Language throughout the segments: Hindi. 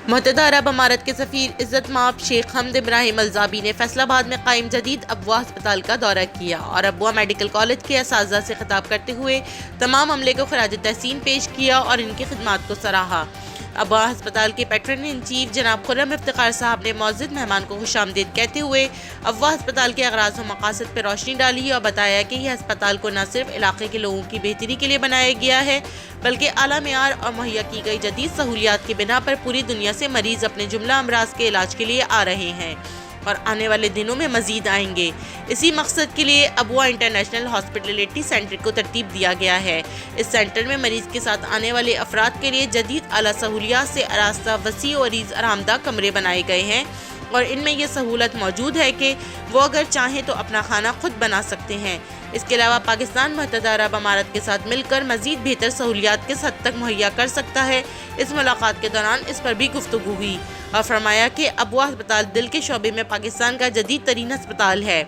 मुत्तहदा अरब अमारात के सफ़ीर इज़्ज़त माब शेख हमद इब्राहिम अलजाबी ने फैसलाबाद में कायम जदीद अबवा अस्पताल का दौरा किया और अबवा मेडिकल कॉलेज के असातिज़ा से खिताब करते हुए तमाम अमले को खराज तहसीन पेश किया और इनकी खिदमात को सराहा। अबवा अस्पताल के पैट्रन इन चीफ जनाब खुर्रम इफ्तिखार साहब ने मौजूद मेहमान को खुशामदीद कहते हुए अबवा अस्पताल के अगराज व मकासद पर रोशनी डाली और बताया कि यह अस्पताल को न सिर्फ इलाके के लोगों की बेहतरी के लिए बनाया गया है बल्कि आला मेयार और मुहैया की गई जदीद सहूलियात की बिना पर पूरी दुनिया से मरीज अपने जुमला अमराज के इलाज के लिए आ रहे हैं और आने वाले दिनों में मजीद आएंगे। इसी मकसद के लिए अबवा इंटरनेशनल हॉस्पिटलिटी सेंटर को तरतीब दिया गया है। इस सेंटर में मरीज के साथ आने वाले अफराद के लिए जदीद आला सहूलियात से आरास्ता वसी और आरामदा कमरे बनाए गए हैं और इनमें यह सहूलत मौजूद है कि वो अगर चाहें तो अपना खाना खुद बना सकते हैं। इसके अलावा पाकिस्तान मुत्तहदा अरब अमारात के साथ मिलकर मजीद बेहतर सहूलियात किस हद तक मुहैया कर सकता है, इस मुलाकात के दौरान इस पर भी गुफ्तगू हुई और फरमाया कि अबवा अस्पताल दिल के शोबे में पाकिस्तान का जदीद तरीन अस्पताल है।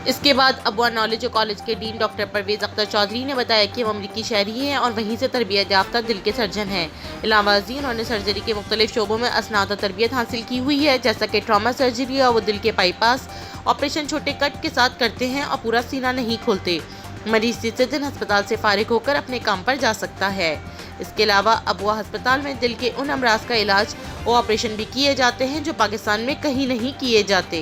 इसके बाद अबवा नॉलेज कॉलेज के डीन डॉक्टर परवेज़ अख्तर चौधरी ने बताया कि वो अमरीकी शहरी हैं और वहीं से तरबियत याफ्ता दिल के सर्जन हैं। इलावाजी उन्होंने सर्जरी के मुख्तलिफ शोबों में असनाद और तरबियत हासिल की हुई है, जैसा कि ट्रामा सर्जरी और वो दिल के बाईपास ऑपरेशन छोटे कट के साथ करते हैं और पूरा सीना नहीं खोलते। मरीज तीसरे दिन अस्पताल से फारिग होकर अपने काम पर जा सकता है। इसके अलावा अबवा अस्पताल में दिल के उन अमराज का इलाज और ऑपरेशन भी किए जाते हैं जो पाकिस्तान में कहीं नहीं किए जाते।